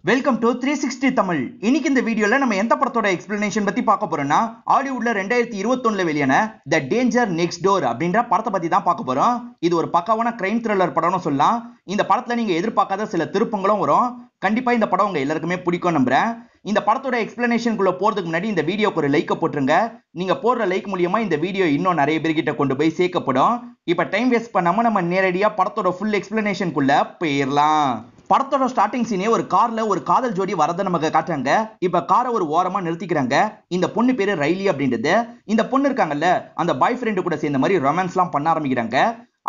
Welcome to 360 Tamil. இன்னைக்கு இந்த வீடியோல நம்ம எந்த படத்தோட எக்ஸ்பிளனேஷன் பத்தி பார்க்க போறோம்னா, ஹாலிவுட்ல 2021ல வெளியான தி டேஞ்சர் நெக்ஸ்ட் டோர் அப்படின்ற படத்தை பத்தி தான் பார்க்க போறோம். இது ஒரு பக்காவான கிரைம் த்ரில்லர் படம்னு சொல்லலாம். இந்த படத்துல நீங்க எதிர்பார்க்காத சில திருப்பங்களும் வரும். கண்டிப்பா இந்த படம் உங்க எல்லாருக்குமே பிடிக்கும் நம்புறேன். இந்த படத்தோட எக்ஸ்பிளனேஷனுக்குள்ள போறதுக்கு முன்னாடி இந்த வீடியோக்கு ஒரு லைக் போட்டுருங்க. நீங்க போடுற லைக் மூலியமா இந்த வீடியோ இன்னும் நிறைய பேர்கிட்ட கொண்டு போய் சேர்க்கப்படும். இப்ப டைம் வேஸ்ட் பண்ணாம நம்ம நேரடியா படத்தோட ஃபுல் எக்ஸ்பிளனேஷனுக்குள்ள போயிடலாம். படத்தோட ஸ்டார்டிங் சீனே ஒரு கார்ல ஒரு காதல் ஜோடி வரத நமக்கு காட்டுறாங்க. இப்ப காரை ஒரு ஓரமா நிறுத்திக்கிறாங்க. இந்த பொண்ணு பேரு ரைலி அப்படின்றது. இந்த பொண்ணு இருக்காங்கல்ல, அந்த பாய் ஃப்ரெண்டு கூட சேர்ந்த மாதிரி ரொமான்ஸ்லாம் பண்ண ஆரம்பிக்கிறாங்க.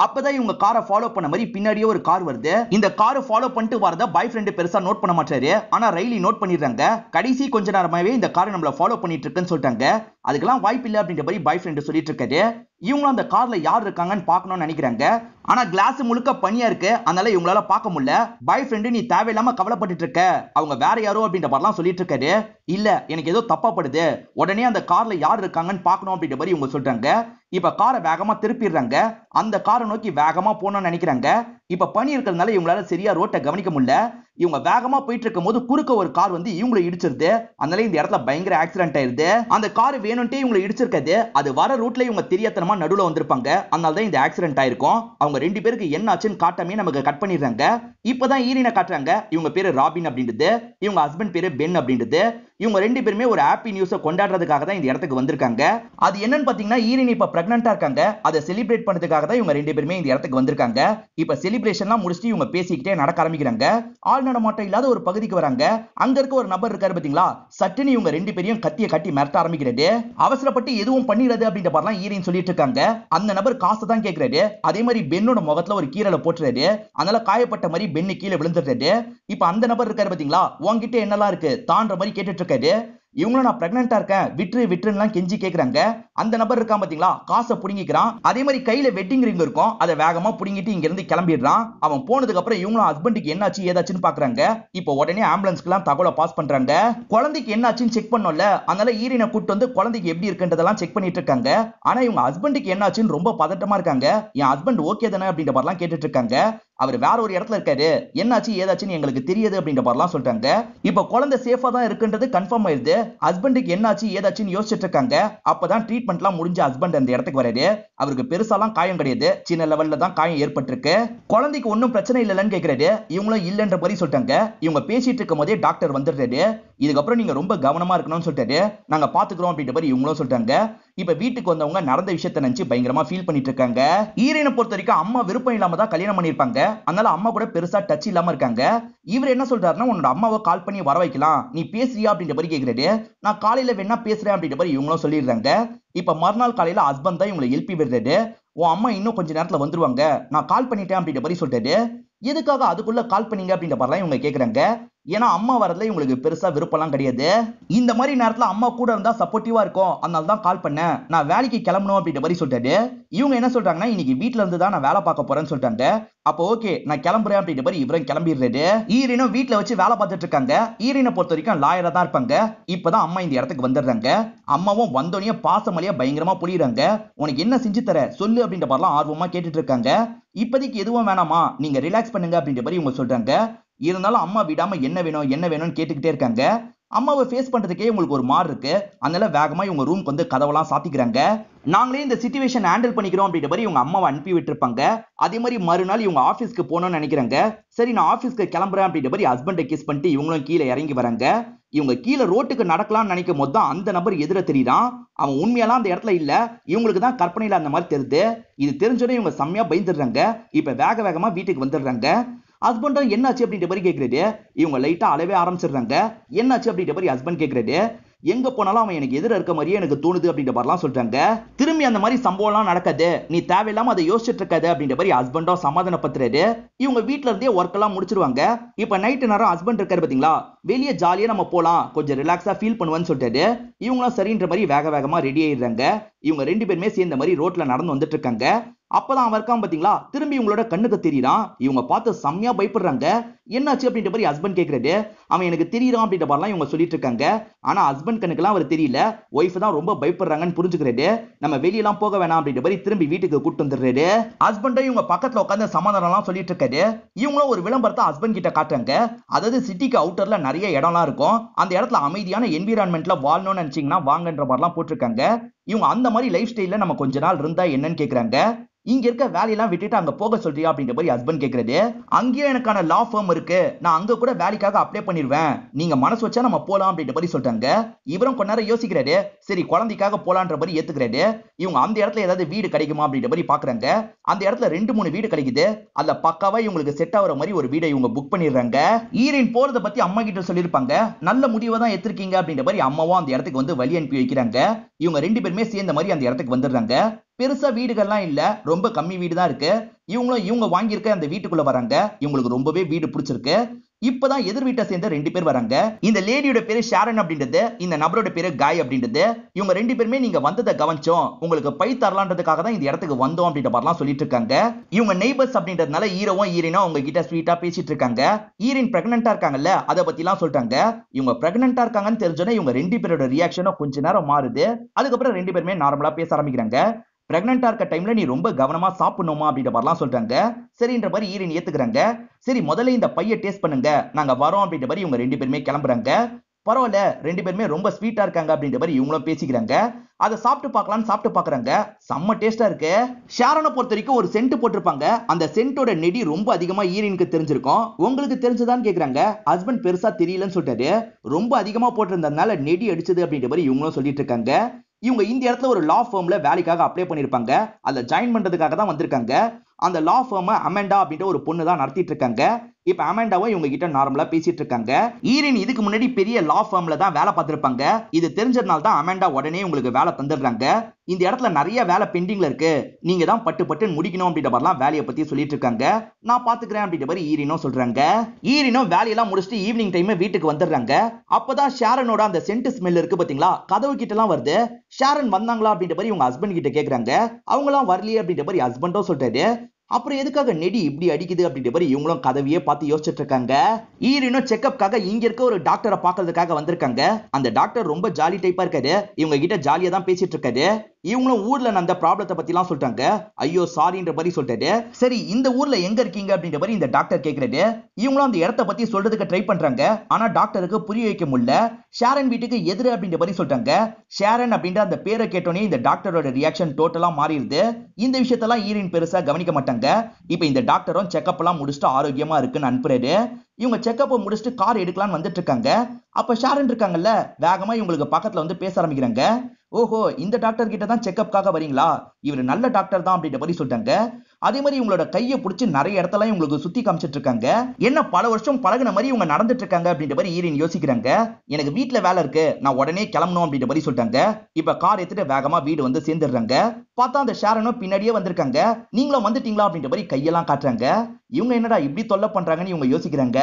அப்பதான் இவங்க காரை ஃபாலோ பண்ண மாதிரி பின்னாடியே ஒரு கார் வருது. இந்த காரை ஃபாலோ பண்ணிட்டு வரத பாய் ஃப்ரெண்ட் பெருசா நோட் பண்ண மாட்டாரு. ஆனா ரைலி நோட் பண்ணிடுறாங்க. கடைசி கொஞ்ச நேரமாவே இந்த காரை நம்மள ஃபாலோ பண்ணிட்டு இருக்குன்னு சொல்லிட்டாங்க. அதுக்கெல்லாம் வாய்ப்பு இல்லை அப்படின்ற மாதிரி பாய் ஃப்ரெண்ட் சொல்லிட்டு இருக்காரு. இவங்களும் அந்த கார்ல யார் இருக்காங்கன்னு பார்க்கணும்னு நினைக்கிறாங்க. ஆனா கிளாஸ் முழுக்க பனியா இருக்கு, அதனால இவங்களால பார்க்க முடியல. பாய் ஃப்ரெண்டு நீ தேவையில்லாம கவலைப்பட்டு இருக்க, அவங்க வேற யாரோ அப்படின்ற மாதிரிலாம் சொல்லிட்டு இருக்காரு. இல்ல எனக்கு ஏதோ தப்பாப்படுது, உடனே அந்த கார்ல யார் இருக்காங்கன்னு பார்க்கணும் அப்படின்ற மாதிரி இவங்க சொல்றாங்க. இப்ப காரை வேகமா திருப்பிடுறாங்க. அந்த காரை நோக்கி வேகமா போகணும்னு நினைக்கிறாங்க. இப்ப பனி இருக்கிறதுனால இவங்களால சரியா ரோட்டை கவனிக்க முடியல. இவங்க வேகமா போயிட்டு இருக்கும் போது குறுக்க ஒரு கார் வந்து இவங்களை இடிச்சிருது. அதனால இந்த இடத்துல பயங்கர ஆக்சிடென்ட் ஆயிருது. அந்த கார் வேணும்ட்டே இவங்களை இடிச்சிருக்காது. அது வர ரூட்ல இவங்க தெரியாதனமா நடுவுல வந்திருப்பாங்க. அதனால தான் இந்த ஆக்சிடென்ட் ஆயிருக்கும். அவங்க ரெண்டு பேருக்கு என்ன ஆச்சுன்னு காட்டாமே நமக்கு கட் பண்ணிடுறாங்க. இப்பதான் ஈரினை காட்டுறாங்க. இவங்க பேரு ராபின் அப்படின்றது, இவங்க ஹஸ்பண்ட் பேரு பென் அப்படின்றது. இவங்க ரெண்டு பேருமே ஒரு ஹாப்பி நியூஸை கொண்டாடுறதுக்காக தான் இந்த இடத்துக்கு வந்திருக்காங்க. அது என்னன்னு பாத்தீங்கன்னா, ஈரின் இப்ப பிரெக்னன்ட்டா இருக்காங்க. அதை செலிப்ரேட் பண்றதுக்காக தான் இவங்க ரெண்டு பேருமே இந்த இடத்துக்கு வந்திருக்காங்க. இப்ப செலிப்ரேஷன்லாம் முடிச்சுட்டு இவங்க பேசிக்கிட்டே நடக்க ஆரம்பிக்கிறாங்க. ஆள் நடமாட்டம் இல்லாத ஒரு பகுதிக்கு வராங்க. அங்க இருக்க ஒரு நபர் இருக்காரு பாத்தீங்களா, சட்டுன்னு இவங்க ரெண்டு பேரையும் கத்திய கட்டி மிரட்ட ஆரம்பிக்கிறது. அவசரப்பட்டு எதுவும் பண்ணிடாது அப்படின்ற மாதிரிலாம் ஈரின் சொல்லிட்டு இருக்காங்க. அந்த நபர் காசை தான் கேட்கிறாரு. அதே மாதிரி பென்னோட முகத்துல ஒரு கீரலை போட்டுறாரு. அதனால காயப்பட்ட மாதிரி பென்னு கீழே விழுந்துடுறாரு. இப்ப அந்த நபர் இருக்காரு பாத்தீங்களா, உங்ககிட்ட என்னெல்லாம் இருக்கு தான்ற மாதிரி கேட்டுட்டு இருக்காரு. இவங்களும் நான் பிரெக்னன்ட்டா இருக்கேன் விட்ரு விட்ருன்னு கெஞ்சி கேக்குறாங்க. அந்த நபர் இருக்கான் பாத்தீங்களா, காசை புடுங்கிக்கிறான். அதே மாதிரி கையில வெட்டிங் ரிங் இருக்கும், அதை வேகமா புடுங்கிட்டு இங்க இருந்து கிளம்பிடுறான். அவன் போனதுக்கு அப்புறம் இவங்களும் ஹஸ்பண்டுக்கு என்னாச்சு ஏதாச்சுன்னு பாக்குறாங்க. இப்போ உடனே ஆம்புலன்ஸ்க்கு எல்லாம் தகவலை பாஸ் பண்றாங்க. குழந்தைக்கு என்னாச்சுன்னு செக் பண்ணோம்ல, அதனால ஈரினை கூட்டு வந்து குழந்தைக்கு எப்படி இருக்குன்றதெல்லாம் செக் பண்ணிட்டு இருக்காங்க. ஆனா இவங்க ஹஸ்பண்டுக்கு என்னாச்சுன்னு ரொம்ப பதட்டமா இருக்காங்க. என் ஹஸ்பண்ட் ஓகே தானே அப்படின்ற மாதிரிலாம் கேட்டுட்டு இருக்காங்க. அவர் வேற ஒரு இடத்துல இருக்காரு, என்னாச்சு ஏதாச்சுன்னு எங்களுக்கு தெரியாது அப்படின்ற மாதிரிலாம் சொல்றாங்க. இப்ப குழந்தை சேஃபா தான் இருக்குன்றது கன்ஃபார்ம் ஆயிருது. ஹஸ்பண்டுக்கு என்னாச்சு ஏதாச்சுன்னு யோசிச்சுட்டு இருக்காங்க. அப்பதான் ட்ரீட்மெண்ட்லாம் முடிஞ்ச ஹஸ்பண்ட் அந்த இடத்துக்கு வராரு. அவருக்கு பெருசாலாம் காயம் கிடையாது, சின்ன லெவல்ல தான் காயம் ஏற்பட்டிருக்கு. குழந்தைக்கு ஒன்னும் பிரச்சனை இல்லைன்னு கேட்கிறாரு. இவங்களும் இல்லைன்ற மாதிரி சொல்லிட்டாங்க. இவங்க பேசிட்டு இருக்கும் போதே டாக்டர் வந்துடுறாரு. இதுக்கப்புறம் நீங்க ரொம்ப கவனமா இருக்கணும்னு சொல்லிட்டாரு. நாங்க பாத்துக்கிறோம் அப்படின்ற மாதிரி இவங்களும் சொல்லிட்டாங்க. இப்ப வீட்டுக்கு வந்தவங்க நடந்த விஷயத்தை நினைச்சு பயங்கரமா ஃபீல் பண்ணிட்டு இருக்காங்க. ஈரனை பொறுத்த வரைக்கும் அம்மா விருப்பம் இல்லாம தான் கல்யாணம் பண்ணிருப்பாங்க. அதனால அம்மா கூட பெருசா டச் இல்லாம இருக்காங்க. இவர் என்ன சொல்றாருன்னா, உன்னோட அம்மாவை கால் பண்ணி வர வைக்கலாம், நீ பேசுறியா அப்படின்ற மாதிரி கேக்குறாரு. நான் காலையில வேணா பேசுறேன் அப்படின்ற மாதிரி இவங்களும் சொல்லிடுறாங்க. இப்ப மறுநாள் காலையில ஹஸ்பண்ட் தான் இவங்களை எழுப்பி விடுறாரு. உன் அம்மா இன்னும் கொஞ்ச நேரத்துல வந்துருவாங்க, நான் கால் பண்ணிட்டேன் அப்படின்ற மாதிரி சொல்லிட்டாரு. எதுக்காக அதுக்குள்ள கால் பண்ணீங்க அப்படின்ற மாதிரிலாம் இவங்க கேக்குறாங்க. ஏன்னா அம்மா வரதுல இவங்களுக்கு பெருசா விருப்பம்லாம் கிடையாது. இந்த மாதிரி நேரத்துல அம்மா கூட இருந்தா சப்போர்ட்டிவா இருக்கும், அதனால தான் கால் பண்ணேன், நான் வேலைக்கு கிளம்பணும் அப்படின்ற மாதிரி சொல்லிட்டாரு. இவங்க என்ன சொல்றாங்கன்னா, இன்னைக்கு வீட்டுல இருந்து தான் நான் வேலை பார்க்க போறேன்னு சொல்லிட்டாங்க. அப்போ ஓகே நான் கிளம்புறேன் அப்படின்ற மாதிரி இவரும் கிளம்பிடுறாரு. ஈரினும் வீட்டுல வச்சு வேலை பார்த்துட்டு இருக்காங்க. ஈரினை பொறுத்த வரைக்கும் லாயரா தான் இருப்பாங்க. இப்பதான் அம்மா இந்த இடத்துக்கு வந்துடுறாங்க. அம்மாவும் வந்தோடனே பாசமலையா பயங்கரமா புரியுறாங்க. உனக்கு என்ன செஞ்சு தர சொல்லு அப்படின்ற மாதிரிலாம் ஆர்வமா கேட்டுட்டு இருக்காங்க. இப்போதைக்கு எதுவும் வேணாமா, நீங்க ரிலாக்ஸ் பண்ணுங்க அப்படின்ற மாதிரி இவங்க சொல்றாங்க. இருந்தாலும் அம்மா விடாம என்ன வேணும் என்ன வேணும்னு கேட்டுக்கிட்டே இருக்காங்க. அம்மாவை ஃபேஸ் பண்றதுக்கே உங்களுக்கு ஒரு மாறு இருக்கு. அதனால வேகமா இவங்க ரூம்க்கு வந்து கதவெல்லாம் சாத்திக்கிறாங்க. நாங்களே இந்த சிச்சுவேஷன் ஹேண்டில் பண்ணிக்கிறோம் அப்படின்ற மாதிரி இவங்க அம்மாவை அனுப்பி விட்டுருப்பாங்க. அதே மாதிரி மறுநாள் இவங்க ஆபீஸ்க்கு போகணும்னு நினைக்கிறாங்க. சரி நான் ஆபீஸ்க்கு கிளம்புறேன் அப்படின்ற மாதிரி ஹஸ்பண்டை கிஸ் பண்ணிட்டு இவங்களும் கீழே இறங்கி வராங்க. இவங்க கீழே ரோட்டுக்கு நடக்கலாம்னு நினைக்கும் போது தான் அந்த நபர் எதிர தெரியுறான். அவன் உண்மையெல்லாம் அந்த இடத்துல இல்ல, இவங்களுக்கு தான் கற்பனையில அந்த மாதிரி தெரியுது. இது தெரிஞ்சோடனே இவங்க செம்மையா பயந்துடுறாங்க. இப்ப வேக வேகமா வீட்டுக்கு வந்துடுறாங்க. ஹஸ்பண்டும் என்னாச்சு அப்படின்ற மாதிரி கேட்கறாரு. இவங்க லைட்டா அழவே ஆரம்பிச்சிடுறாங்க. என்னாச்சு அப்படின்ற மாதிரி ஹஸ்பண்ட் கேட்கறாரு. எங்க போனாலும் அவன் எனக்கு எதிர இருக்க மாதிரியே எனக்கு தோணுது அப்படின்ற மாதிரிலாம் சொல்றாங்க. திரும்பி அந்த மாதிரி சம்பவம்லாம் நடக்காது, நீ தேவையில்லாம அதை யோசிச்சுட்டு இருக்காது அப்படின்ற மாதிரி ஹஸ்பண்டும் சமாதானப்படுத்துறாரு. இவங்க வீட்டுல இருந்தே ஒர்க் எல்லாம் முடிச்சிருவாங்க. இப்ப நைட்டு நேரம் ஹஸ்பண்ட் இருக்காரு பாத்தீங்களா, வெளியே ஜாலியா நம்ம போலாம், கொஞ்சம் ரிலாக்ஸா ஃபீல் பண்ணுவேன்னு சொல்லிட்டாரு. இவங்களும் சரின்ற மாதிரி வேக வேகமா ரெடி ஆயிடுறாங்க. இவங்க ரெண்டு பேருமே சேர்ந்த மாதிரி ரோட்ல நடந்து வந்துட்டு இருக்காங்க. அப்பதான் அவன் இருக்கான் பாத்தீங்களா, திரும்பி இவங்களோட கண்ணுக்கு தெரியறான். இவங்க பார்த்து செம்மையா பயப்படுறாங்க. என்னாச்சு அப்படின்ற மாதிரி ஹஸ்பண்ட் கேக்குறாரு. அவன் எனக்கு தெரியறான் அப்படின்ற மாதிரிலாம் இவங்க சொல்லிட்டு இருக்காங்க. ஆனா ஹஸ்பண்ட் கண்ணுக்குலாம் அவர் தெரியல. ஒய்ஃப் தான் ரொம்ப பயப்படுறாங்கன்னு புரிஞ்சுக்கிறாரு. நம்ம வெளியெல்லாம் போக வேணாம் அப்படின்ற மாதிரி திரும்பி வீட்டுக்கு கூட்டு வந்துடுறாரு. ஹஸ்பண்டும் இவங்க பக்கத்துல உட்காந்து சமாதானம் எல்லாம் சொல்லிட்டு இருக்காரு. இவங்களும் ஒரு விளம்பரத்தை ஹஸ்பண்ட் கிட்ட காட்டுறாங்க. அதாவது சிட்டிக்கு அவுட்டர்ல நிறைய இடம்லாம் இருக்கும். அந்த இடத்துல அமைதியான என்விரான்மெண்ட்ல வாழணும்னு நினைச்சீங்கன்னா வாங்கன்ற மாதிரிலாம் போட்டிருக்காங்க. இவங்க அந்த மாதிரி லைஃப் ஸ்டைல்ல நம்ம கொஞ்ச நாள் இருந்தா என்னன்னு கேக்குறாங்க. இங்க இருக்க வேலையெல்லாம் விட்டுட்டு அங்க போக சொல்றியா அப்படின்ற மாதிரி ஹஸ்பண்ட் கேக்குறது. அங்கேயும் எனக்கான லா ஃபார்ம் இருக்கு, நான் அங்க கூட வேலைக்காக அப்ளை பண்ணிடுவேன், நீங்க மனசு வச்சா நம்ம போலாம் அப்படின்ற மாதிரி சொல்றாங்க. இவரும் கொஞ்ச நேரம் யோசிக்கிறாரு. சரி குழந்தைக்காக போலான்ற மாதிரி ஏத்துக்கிறாரு. இவங்க அந்த இடத்துல ஏதாவது வீடு கிடைக்குமா அப்படின்ற மாதிரி பாக்குறாங்க. அந்த இடத்துல 2-3 வீடு கிடைக்குது. அதுல பக்காவா இவங்களுக்கு செட் ஆகுற மாதிரி ஒரு வீடை இவங்க புக் பண்ணிடுறாங்க. ஈரின் போறத பத்தி அம்மா கிட்ட சொல்லிருப்பாங்க. நல்ல முடிவை தான் எடுத்திருக்கீங்க அப்படின்ற மாதிரி அம்மாவும் அந்த இடத்துக்கு வந்து வழி அனுப்பி வைக்கிறாங்க. இவங்க 2 பேருமே சேர்ந்த மாதிரி அந்த இடத்துக்கு வந்துடுறாங்க. பெருசா வீடுகள்லாம் இல்ல, ரொம்ப கம்மி வீடு தான் இருக்கு. இவங்க வாங்கியிருக்க அந்த வீட்டுக்குள்ள வராங்க. இவங்களுக்கு ரொம்பவே வீடு பிடிச்சிருக்கு. இப்பதான் எதிர் வீட்டை சேர்ந்த 2 பேர் வராங்க. இந்த லேடியோட பேரு ஷாரன் அப்படின்றது, இந்த நபரோட பேரு காய் அப்படின்றது. இவங்க 2 பேருமே நீங்க வந்ததை கவனிச்சோம், உங்களுக்கு பை தரலான்றதுக்காக தான் இந்த இடத்துக்கு வந்தோம் அப்படின்ற மாதிரிலாம் சொல்லிட்டு இருக்காங்க. இவங்க நெய்பர்ஸ் அப்படின்றதுனால ஈரவும் ஈரினும் அவங்க கிட்ட ஸ்வீட்டா பேசிட்டு இருக்காங்க. ஈரின் பிரெக்னன்ட்டா இருக்காங்கல்ல, அதை பத்தி எல்லாம் சொல்லிட்டாங்க. இவங்க பிரெக்னன்ட்டா இருக்காங்கன்னு தெரிஞ்சோன்னே இவங்க 2 பேரோட ரியாக்ஷனும் கொஞ்ச நேரம் மாறுது. அதுக்கப்புறம் 2 பேருமே நார்மலா பேச ஆரம்பிக்கிறாங்க. பிரெக்னன்ட்டா இருக்க டைம்ல நீ ரொம்ப கவனமா சாப்பிடணுமா அப்படின்ற மாதிரிலாம் சொல்றாங்க. சரின்ற மாதிரி ஈரின் ஏத்துக்கிறாங்க. சரி முதல்ல இந்த பைய டேஸ்ட் பண்ணுங்க, நாங்க வரோம் அப்படின்ற மாதிரி இவங்க 2 பேருமே கிளம்புறாங்க. பரவாயில்ல, 2 பேருமே ரொம்ப ஸ்வீட்டா இருக்காங்க அப்படின்ற மாதிரி இவங்களும் பேசிக்கிறாங்க. அதை சாப்பிட்டு பார்க்கலாம்னு சாப்பிட்டு பாக்குறாங்க. செம்ம டேஸ்டா இருக்கு. ஷாரனை பொறுத்த வரைக்கும் ஒரு சென்ட் போட்டிருப்பாங்க. அந்த சென்ட்டோட நெடி ரொம்ப அதிகமா ஈரினுக்கு தெரிஞ்சிருக்கும். உங்களுக்கு தெரிஞ்சதான்னு கேக்குறாங்க. ஹஸ்பண்ட் பெருசா தெரியலன்னு சொல்லிட்டாரு. ரொம்ப அதிகமா போட்டிருந்ததுனால நெடி அடிச்சது அப்படின்ற மாதிரி இவங்களும் சொல்லிட்டு இருக்காங்க. இவங்க இந்த இடத்துல ஒரு லா ஃபார்ம்ல வேலைக்காக அப்ளை பண்ணிருப்பாங்க. அதுல ஜாயின் பண்றதுக்காக தான் வந்திருக்காங்க. அந்த லா ஃபார்ம் அமெண்டா அப்படின்ற ஒரு பொண்ணு தான் நடத்திட்டு இருக்காங்க. இப்ப அமெண்டாவும் இவங்க கிட்ட நார்மலா பேசிட்டு இருக்காங்க. ஈரின் இதுக்கு முன்னாடி பெரிய லா ஃபார்ம்ல தான் வேலை பார்த்திருப்பாங்க. இது தெரிஞ்சதுனால தான் அமெண்டா உடனே உங்களுக்கு வேலை தந்துடுறாங்க. இந்த இடத்துல நிறைய வேலை பெண்டிங்ல இருக்கு, நீங்க தான் பட்டு பட்டு முடிக்கணும் அப்படின்ற மாதிரிலாம் வேலையை பத்தி சொல்லிட்டு இருக்காங்க. நான் பாத்துக்கிறேன் அப்படின்ற மாதிரி ஈரினும் சொல்றாங்க. ஈரினும் வேலையெல்லாம் முடிச்சுட்டு ஈவினிங் டைம் வீட்டுக்கு வந்துடுறாங்க. அப்பதான் ஷாரனோட அந்த சென்ட் ஸ்மெல் இருக்கு பாத்தீங்களா, கதவு கிட்ட எல்லாம் வருது. ஷாரன் வந்தாங்களா அப்படின்ற மாதிரி உங்க ஹஸ்பண்ட் கிட்ட கேக்குறாங்க. அவங்களாம் வரலையே அப்படின்ற மாதிரி ஹஸ்பண்டும் சொல்றாரு. அப்புறம் எதுக்காக நெடி இப்படி அடிக்குது அப்படின்ற மாதிரி இவங்களும் கதவியே பார்த்து யோசிச்சுட்டு இருக்காங்க. ஈரினும் செக்அப்காக இங்க இருக்க ஒரு டாக்டரை பாக்குறதுக்காக வந்திருக்காங்க. அந்த டாக்டர் ரொம்ப ஜாலி டைப்பா இருக்காரு. இவங்க கிட்ட ஜாலியா தான் பேசிட்டு இருக்காரு. இவங்களும் ஊர்ல நடந்த ப்ராப்ளத்தை பத்தி எல்லாம் சொல்றாங்க. ஐயோ சாரின்ற மாதிரி சொல்லிட்டாரு. சரி இந்த ஊர்ல எங்க இருக்கீங்க அப்படின்ற மாதிரி இந்த டாக்டர் கேக்குறாரு. இவங்களும் அந்த இடத்தை பத்தி சொல்றதுக்கு ட்ரை பண்றாங்க. ஆனா டாக்டருக்கு புரிய வைக்க முடியல. ஷாரன் வீட்டுக்கு எதிர அப்படின்ற மாதிரி சொல்றாங்க. ஷாரன் அப்படின்ற அந்த பேரை கேட்டோன்னே இந்த டாக்டரோட ரியாக்ஷன் டோட்டலா மாறிடுது. இந்த விஷயத்தெல்லாம் ஈரின் பெருசா கவனிக்க மாட்டாங்க. இப்ப இந்த டாக்டரும் செக்அப் எல்லாம் முடிச்சுட்டு ஆரோக்கியமா இருக்குன்னு அனுப்புறாரு. இவங்க செக்அப் முடிச்சுட்டு கார் எடுக்கலாம்னு வந்துட்டு இருக்காங்க. அப்ப ஷாரன் இருக்காங்கல்ல, வேகமா இவங்களுக்கு பக்கத்துல வந்து பேச ஆரம்பிக்கிறாங்க. ஓஹோ, இந்த டாக்டர் கிட்ட தான் செக்அப்காக வரீங்களா, இவர் நல்ல டாக்டர் தான் அப்படின்ற மாதிரி சொல்றாங்க. அதே மாதிரி இவங்களோட கையை பிடிச்சி நிறைய இடத்துல இவங்களுக்கு சுத்தி காமிச்சிட்டு இருக்காங்க. என்ன பல வருஷம் பழகுன மாதிரி இவங்க நடந்துட்டு இருக்காங்க அப்படின்ற மாதிரி ஈரின் யோசிக்கிறாங்க. எனக்கு வீட்டுல வேலை இருக்கு, நான் உடனே கிளம்பணும் அப்படின்ற மாதிரி சொல்றாங்க. இப்ப கார் எடுத்துட்டு வேகமா வீடு வந்து சேர்ந்துடுறாங்க. பார்த்தா அந்த ஷாரனும் பின்னாடியே வந்திருக்காங்க. நீங்களும் வந்துட்டீங்களா அப்படின்ற மாதிரி கையெல்லாம் காட்டுறாங்க. இவங்க என்னடா இப்படி தொல்லை பண்றாங்கன்னு இவங்க யோசிக்கிறாங்க.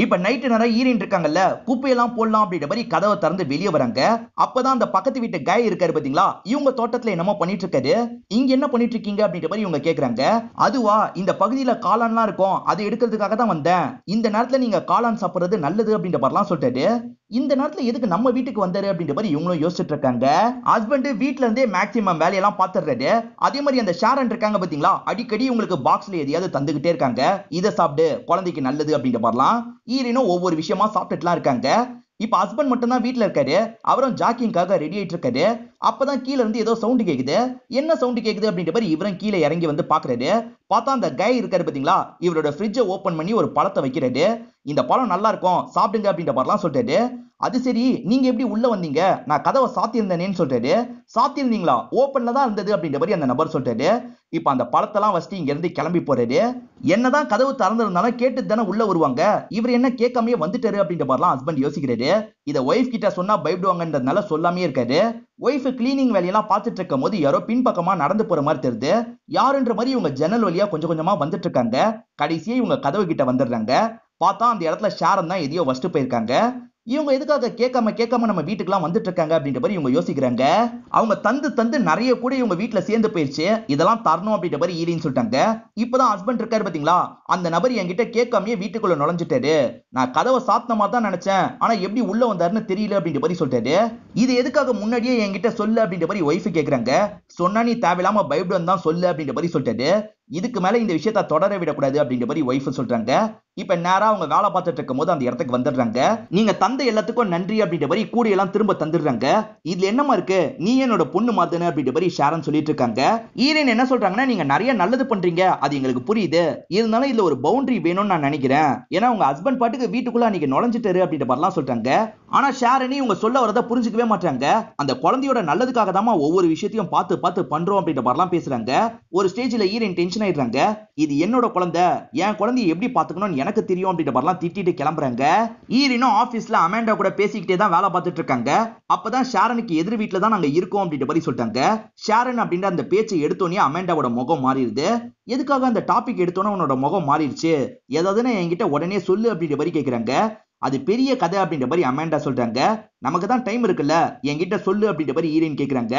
இப்ப நைட்டு நேரம் ஈரின் இருக்காங்கல்ல, குப்பையெல்லாம் போடலாம் அப்படின்ற மாதிரி கதவை திறந்து வெளியே வராங்க. அப்பதான் அந்த பக்கத்து வீட்டு காய் இருக்காரு பாத்தீங்களா, இவங்க தோட்டத்துல என்னமோ பண்ணிட்டு இருக்காரு. இங்க என்ன பண்ணிட்டு இருக்கீங்க அப்படின்ற மாதிரி இவங்க கேக்குறாங்க. அதுவா, இந்த பகுதியில காளான்லாம் இருக்கும், அதை எடுக்கிறதுக்காக தான் வந்தேன். இந்த நேரத்துல நீங்க காளான் சாப்பிடுறது நல்லது அப்படின்ற மாதிரிலாம் சொல்லிட்டாரு. இந்த நேரத்துல எதுக்கு நம்ம வீட்டுக்கு வந்தாரு அப்படின்ற மாதிரி இவங்களும் யோசிச்சுட்டு இருக்காங்க. ஹஸ்பண்ட் வீட்ல இருந்தே மேக்ஸிமம் வேலையெல்லாம் பாத்துறாரு. அதே மாதிரி அந்த ஷாரன் இருக்காங்க பாத்தீங்களா, அடிக்கடி உங்களுக்கு பாக்ஸ்ல எதையாவது தந்துகிட்டே இருக்காங்க. இதை சாப்பிடு, குழந்தைக்கு நல்லது அப்படின்ற மாதிரிலாம். ஈரினும் ஒவ்வொரு விஷயமா சாப்பிட்டுலாம் இருக்காங்க. இப்ப ஹஸ்பண்ட் மட்டும் தான் வீட்ல இருக்காரு. அவரும் ஜாக்கிங்காக ரெடி ஆயிட்டு இருக்காரு. அப்பதான் கீழ இருந்து ஏதோ சவுண்ட் கேக்குது. என்ன சவுண்ட் கேக்குது அப்படின்ற மாதிரி இவரும் கீழே இறங்கி வந்து பாக்குறாரு. பார்த்தா அந்த கை இருக்காரு பாத்தீங்களா, இவரோட ஃப்ரிட்ஜை ஓபன் பண்ணி ஒரு பழத்தை வைக்கிறாரு. இந்த பழம் நல்லா இருக்கும், சாப்பிடுங்க அப்படின்ற மாதிரிலாம் சொல்றாரு. அது சரி, நீங்க எப்படி உள்ள வந்தீங்க, நான் கதவை சாத்தியிருந்தேனேன்னு சொல்றாரு. சாத்தியிருந்தீங்களா, ஓப்பன்ல தான் இருந்தது அப்படின்ற மாதிரி அந்த நபர் சொல்றாரு. இப்ப அந்த பழத்தெல்லாம் வச்சுட்டு இங்க இருந்து கிளம்பி போறாரு. என்னதான் கதவு திறந்திருந்தாலும் கேட்டு தானே உள்ள வருவாங்க, இவர் என்ன கேட்காமயே வந்துட்டாரு அப்படின்ற மாதிரிலாம் ஹஸ்பண்ட் யோசிக்கிறாரு. இதை ஒய்ஃப் கிட்ட சொன்னா பயப்படுவாங்கன்றதுனால சொல்லாமே இருக்காரு. ஒய்ஃப் கிளீனிங் வேலையெல்லாம் பார்த்துட்டு இருக்கும் போது யாரோ பின்பக்கமா நடந்து போற மாதிரி தெரியுது. யாருன்ற மாதிரி இவங்க ஜன்னல் வழியா கொஞ்சம் கொஞ்சமா வந்துட்டு இருக்காங்க. கடைசியே இவங்க கதவு கிட்ட வந்துடுறாங்க. பார்த்தா அந்த இடத்துல ஷாரன் தான் எதையோ வச்சுட்டு போயிருக்காங்க. இவங்க எதுக்காக கேட்காம நம்ம வீட்டுக்குலாம் வந்துட்டு இருக்காங்க அப்படின்ற மாதிரி இவங்க யோசிக்கிறாங்க. அவங்க தந்து நிறைய கூட இவங்க வீட்டுல சேர்ந்து போயிருச்சு, இதெல்லாம் தரணும் அப்படின்ற மாதிரி ஈரின்னு சொல்லிட்டாங்க. இப்பதான் ஹஸ்பண்ட் இருக்காரு பாத்தீங்களா, அந்த நபர் என்கிட்ட கேட்காமயே வீட்டுக்குள்ள நுழைஞ்சிட்டாரு. நான் கதவை சாத்தின மாதிரி தான் நினைச்சேன், ஆனா எப்படி உள்ள வந்தாருன்னு தெரியல அப்படின்ற மாதிரி சொல்லிட்டாரு. இது எதுக்காக முன்னாடியே என்கிட்ட சொல்லு அப்படின்ற மாதிரி ஒய்ஃப் கேக்குறாங்க. சொன்னா நீ தேவையில்லாம பயப்படும் தான் சொல்லு அப்படின்ற மாதிரி சொல்லிட்டாரு. இதுக்கு மேல இந்த விஷயத்தை தொடர விடக்கூடாது அப்படின்ற மாதிரி ஒய்ஃப் சொல்றாங்க. இப்ப நேரா அவங்க வேலை பார்த்துட்டு இருக்கும் போது அந்த இடத்துக்கு வந்துடுறாங்க. நீங்க தந்த எல்லாத்துக்கும் நன்றி அப்படின்ற மாதிரி கூடை எல்லாம் திரும்ப தந்துடுறாங்க. இதுல என்னமா இருக்கு, நீ என்னோட பொண்ணு மாதிரி அப்படின்ற மாதிரி ஷாரன் சொல்லிட்டு இருக்காங்க. ஈரன் என்ன சொல்றாங்கன்னா, நீங்க நிறைய நல்லது பண்றீங்க, அது எங்களுக்கு புரியுது, இருந்தாலும் இதுல ஒரு பவுண்டரி வேணும்னு நான் நினைக்கிறேன். ஏன்னா உங்க ஹஸ்பண்ட் பாட்டுக்கு வீட்டுக்குள்ள அன்னைக்கு நுழைஞ்சிட்டாரு அப்படின்ற மாதிரிலாம் சொல்றாங்க. ஆனா ஷாரணி இவங்க சொல்ல வரத புரிஞ்சுக்கவே மாட்டாங்க. அந்த குழந்தையோட நல்லதுக்காக தான் ஒவ்வொரு விஷயத்தையும் பார்த்து பார்த்து பண்றோம் அப்படின்ற மாதிரிலாம் பேசுறாங்க. ஒரு ஸ்டேஜ்ல ஈரன் டென்ஷன் ஆயிடுறாங்க. இது என்னோட குழந்தை, என் குழந்தையை எப்படி பாத்துக்கணும்னு எனக்கு தெரியும் அப்படின்ற மாதிரிலாம் திட்டிட்டு கிளம்புறாங்க. ஈரனும் ஆபீஸ்ல அமாண்டா கூட பேசிக்கிட்டே தான் வேலை பார்த்துட்டு இருக்காங்க. அப்பதான் ஷாரனுக்கு எதிர் வீட்டுல தான் நாங்க இருக்கோம் அப்படின்ற மாதிரி சொல்லிட்டாங்க. ஷாரன் அப்படின்ற அந்த பேச்சை எடுத்தோன்னே அமாண்டாவோட முகம் மாறிடுது. எதுக்காக அந்த டாபிக் எடுத்தோன்னே உன்னோட முகம் மாறிடுச்சு, ஏதாவதுன்னு என்கிட்ட உடனே சொல்லு அப்படின்ற மாதிரி கேட்கிறாங்க. அது பெரிய கதை அப்படின்ற மாதிரி அமாண்டா சொல்றாங்க. நமக்கு தான் டைம் இருக்குல்ல, என்கிட்ட சொல்லு அப்படின்ற மாதிரி ஈரன் கேட்கிறாங்க.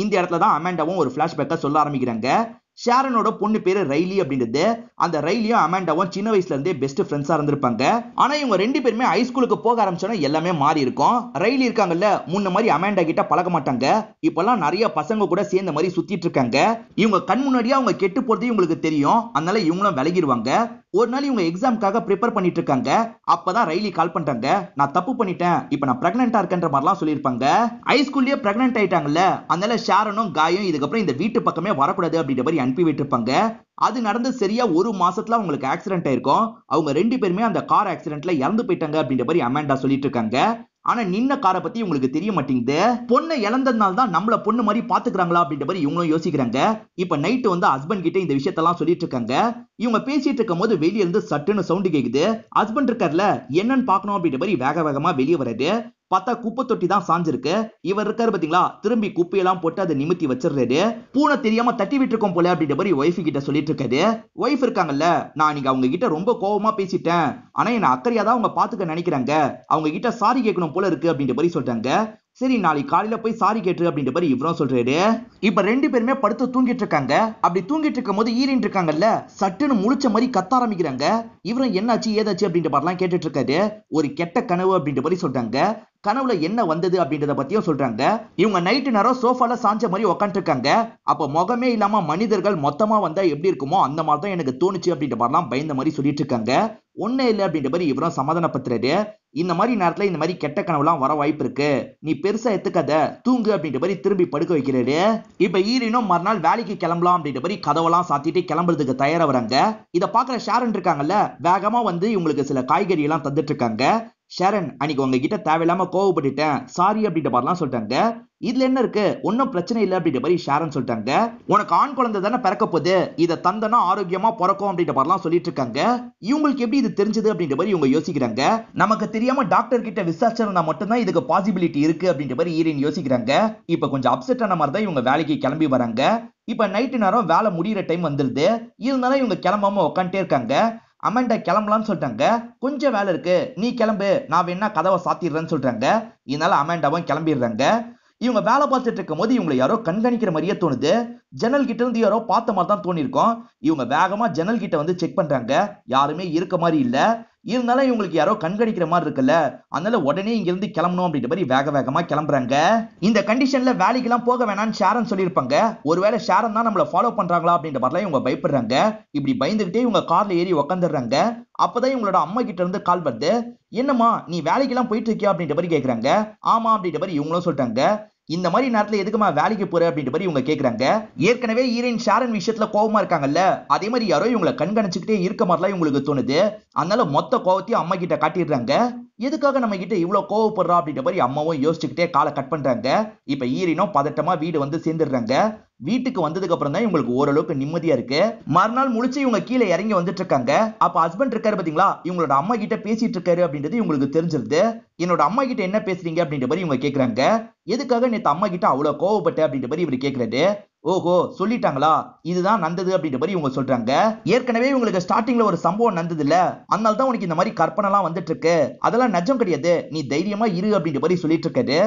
இந்த இடத்துல தான் அமாண்டாவும் ஒரு பிளாஷ்பேக்கை சொல்ல ஆரம்பிக்கிறாங்க. ஷாரனோட பொண்ணு பேரு ரைலி அப்படின்றது. அந்த ரைலியும் அமாண்டாவும் சின்ன வயசுல இருந்தே பெஸ்ட் ஃப்ரெண்ட்ஸா இருந்திருப்பாங்க. ஆனா இவங்க ரெண்டு பேருமே ஹைஸ்கூலுக்கு போக ஆரம்பிச்சோன்னா எல்லாமே மாறி இருக்கும். ரைலி இருக்காங்கல்ல, முன்ன மாதிரி அமாண்டா கிட்ட பழக மாட்டாங்க. இப்பெல்லாம் நிறைய பசங்க கூட சேர்ந்த மாதிரி சுத்திட்டு இருக்காங்க. இவங்க கண் முன்னாடியே அவங்க கெட்டு போறது இவங்களுக்கு தெரியும், அதனால இவங்களும் விலகிடுவாங்க. ஒரு நாள் இவங்க எக்ஸாம்காக ப்ரிப்பேர் பண்ணிட்டு இருக்காங்க. அப்பதான் ரைலி கால் பண்றாங்க. நான் தப்பு பண்ணிட்டேன், இப்ப நான் பிரெக்னெண்டா இருக்கேன்ற மாதிரிலாம் சொல்லியிருப்பாங்க. ஹைஸ்கூல்லயே பிரெக்னென்ட் ஆயிட்டாங்கல்ல, அதனால ஷாரனும் காயும் இதுக்கப்புறம் இந்த வீட்டு பக்கமே வரக்கூடாது அப்படின்ற மாதிரி அனுப்பி விட்டுருப்பாங்க. அது நடந்து சரியா ஒரு மாசத்துல அவங்களுக்கு ஆக்சிடென்ட் ஆயிருக்கும். அவங்க ரெண்டு பேருமே அந்த கார் ஆக்சிடென்ட்ல இறந்து போயிட்டாங்க அப்படின்ற மாதிரி அமாண்டா சொல்லிட்டு இருக்காங்க. ஆனா நின்ன காரை பத்தி உங்களுக்கு தெரிய மாட்டேங்குது. பொண்ணை இழந்ததுனால தான் நம்மள பொண்ணு மாதிரி பாத்துக்கிறாங்களா அப்படின்ற மாதிரி இவங்களும் யோசிக்கிறாங்க. இப்ப நைட் வந்து ஹஸ்பண்ட் கிட்ட இந்த விஷயத்தெல்லாம் சொல்லிட்டு இருக்காங்க. இவங்க பேசிட்டு இருக்கும் போது வெளியே இருந்து சட்டுன்னு சவுண்ட் கேக்குது. ஹஸ்பண்ட் இருக்கார்ல, என்னன்னு பாக்கணும் அப்படின்ற மாதிரி வேக வேகமா வெளியே வராது. பார்த்தா குப்பை தொட்டி தான் சாஞ்சிருக்கு. இவர் இருக்காரு பாத்தீங்களா, திரும்பி குப்பையெல்லாம் போட்டு அதை நிமித்தி வச்சிடுறாரு. பூனை தெரியாம தட்டி விட்டுருக்கோம் போல அப்படின்ற மாதிரி ஒய்ஃப் கிட்ட சொல்லிட்டு இருக்காரு. ஒய்ஃப் இருக்காங்கல்ல, நான் நீங்க அவங்க கிட்ட ரொம்ப கோவமா பேசிட்டேன், ஆனா என்ன அக்கறையா தான் அவங்க பாத்துக்க நினைக்கிறாங்க, அவங்க கிட்ட சாரி கேட்கணும் போல இருக்கு அப்படின்ற மாதிரி சொல்றாங்க. சரி நாளைக்கு காலையில போய் சாரி கேட்டு அப்படின்ற மாதிரி இவரும் சொல்றாரு. இப்ப ரெண்டு பேருமே படுத்து தூங்கிட்டு இருக்காங்க. அப்படி தூங்கிட்டு இருக்கும் போது ஈரன் இருக்காங்கல்ல, சட்டுன்னு முழிச்ச மாதிரி கத்த ஆரம்பிக்கிறாங்க. இவரும் என்னாச்சு ஏதாச்சு அப்படின்ற மாதிரிலாம் கேட்டுட்டு இருக்காரு. ஒரு கெட்ட கனவு அப்படின்ற மாதிரி சொல்றாங்க. கனவுல என்ன வந்தது அப்படின்றத பத்தியும் சொல்றாங்க. இவங்க நைட்டு நேரம் சோஃபால சாஞ்ச மாதிரி உட்காந்துட்டு இருக்காங்க. அப்ப முகமே இல்லாம மனிதர்கள் மொத்தமா வந்தா எப்படி இருக்குமோ அந்த மாதிரி தான் எனக்கு தோணுச்சு அப்படின்ற மாதிரிலாம் பயந்த மாதிரி சொல்லிட்டு இருக்காங்க. ஒண்ணே இல்லை அப்படின்ற மாதிரி இவரும் சமாதானப்படுத்துறாரு. இந்த மாதிரி நேரத்துல இந்த மாதிரி கெட்ட கனவுலாம் வர வாய்ப்பு இருக்கு, நீ பெருசா எடுத்துக்காத, தூங்கு அப்படின்ற மாதிரி திரும்பி படுக்க வைக்கிறாரு. இப்ப ஈரனும் மறுநாள் வேலைக்கு கிளம்பலாம் அப்படின்ற மாதிரி கதவெல்லாம் சாத்திட்டு கிளம்புறதுக்கு தயாரா வராங்க. இத பாக்குற ஷாரன் இருக்காங்கல்ல, வேகமா வந்து இவங்களுக்கு சில காய்கறி எல்லாம் தந்துட்டு இருக்காங்க. ஷாரன், அன்னைக்கு உங்ககிட்ட தேவையில்லாம கோவப்பட்டுட்டேன், சாரி அப்படின்ற மாதிரிலாம் சொல்லிட்டாங்க. இதுல என்ன இருக்கு, ஒன்னும் பிரச்சனை இல்லை அப்படின்ற மாதிரி ஷாரன் சொல்லிட்டாங்க. உனக்கு ஆண் குழந்தை தானே பிறக்க போகுது, இதை தந்தனா ஆரோக்கியமா பிறக்கும் அப்படின்ற மாதிரிலாம் சொல்லிட்டு இருக்காங்க. இவங்களுக்கு எப்படி இது தெரிஞ்சது அப்படின்ற மாதிரி இவங்க யோசிக்கிறாங்க. நமக்கு தெரியாம டாக்டர் கிட்ட விசாரிச்சிருந்தா மட்டும்தான் இதுக்கு பாசிபிலிட்டி இருக்கு அப்படின்ற மாதிரி ஈரன் யோசிக்கிறாங்க. இப்ப கொஞ்சம் அப்செட் ஆன மாதிரி தான் இவங்க வேலைக்கு கிளம்பி வராங்க. இப்ப நைட்டு நேரம் வேலை முடியிற டைம் வந்துருது. இருந்தாலும் இவங்க கிளம்பாம உட்காந்துட்டே இருக்காங்க. அமாண்டா கிளம்பலாம்னு சொல்லிட்டாங்க. கொஞ்சம் வேலை இருக்கு, நீ கிளம்பு, நான் வேணா கதவை சாத்திடுறேன்னு சொல்றாங்க. இதனால அமாண்டாவும் கிளம்பிடுறாங்க. இவங்க வேலை பார்த்துட்டு இருக்கும் போது இவங்களை யாரோ கண்காணிக்கிற மாதிரியே தோணுது. ஜன்னல் கிட்ட இருந்து யாரோ பார்த்த மாதிரி தான் தோணிருக்கும். இவங்க வேகமா ஜன்னல் கிட்ட வந்து செக் பண்றாங்க. யாருமே இருக்க மாதிரி இல்ல. இருந்தாலும் இவங்களுக்கு யாரோ கண்காணிக்கிற மாதிரி இருக்குல்ல, அதனால உடனே இங்க இருந்து கிளம்பணும் அப்படின்ற மாதிரி வேக வேகமா கிளம்புறாங்க. இந்த கண்டிஷன்ல வேலைக்கு எல்லாம் போக வேணாம்னு ஷாரன் சொல்லியிருப்பாங்க. ஒருவேளை ஷாரன் தான் நம்மள ஃபாலோ பண்றாங்களா அப்படின்ற மாதிரிலாம் இவங்க பயப்படுறாங்க. இப்படி பயந்துகிட்டே இவங்க கார்ல ஏறி உட்காந்துடுறாங்க. அப்பதான் இவங்களோட அம்மா கிட்ட இருந்து கால் வருது. என்னம்மா நீ வேலைக்கு எல்லாம் போயிட்டு இருக்கியா அப்படின்ற மாதிரி கேக்குறாங்க. ஆமா அப்படின்ற மாதிரி இவங்களும் சொல்லிட்டாங்க. இந்த மாதிரி நேரத்துல எதுக்குமா வேலைக்கு போற அப்படின்ற மாதிரி இவங்க கேக்குறாங்க. ஏற்கனவே ஈரன் ஷாரன் விஷயத்துல கோவமா இருக்காங்கல்ல, அதே மாதிரி யாரோ இவங்களை கண்காணிச்சுக்கிட்டே இருக்க மாதிரிலாம் இவங்களுக்கு தோணுது. அதனால மொத்த கோவத்தையும் அம்மா கிட்ட காட்டிடுறாங்க. எதுக்காக நம்ம கிட்ட இவ்வளவு கோவப்படுறா அப்படின்ற மாதிரி அம்மாவும் யோசிச்சுக்கிட்டே காலை கட் பண்றாங்க. இப்ப ஈரனும் பதட்டமா வீடு வந்து சேர்ந்துடுறாங்க. வீட்டுக்கு வந்ததுக்கு அப்புறம் தான் இவங்களுக்கு ஓரளவுக்கு நிம்மதியா இருக்கு. மறுநாள் முழிச்சு இவங்க கீழே இறங்கி வந்துட்டு இருக்காங்க. அப்ப ஹஸ்பண்ட் இருக்காரு பாத்தீங்களா, இவங்களோட அம்மா கிட்ட பேசிட்டு இருக்காரு அப்படின்றது இவங்களுக்கு தெரிஞ்சிருது. என்னோட அம்மா கிட்ட என்ன பேசுறீங்க அப்படின்ற மாதிரி இவங்க கேக்குறாங்க. எதுக்காக நேத்து அம்மா கிட்ட அவ்வளவு கோவப்பட்ட அப்படின்ற மாதிரி இவர் கேக்குறாரு. ஓஹோ சொல்லிட்டாங்களா, இதுதான் நடந்தது அப்படின்ற மாதிரி இவங்க சொல்றாங்க. ஏற்கனவே உங்களுக்கு ஸ்டார்டிங்ல ஒரு சம்பவம் நடந்தது இல்ல, அதனால தான் உனக்கு இந்த மாதிரி கற்பனை எல்லாம் வந்துட்டு இருக்கு, அதெல்லாம் நிஜம் கிடையாது, நீ தைரியமா இரு அப்படின்ற மாதிரி சொல்லிட்டு இருக்காரு.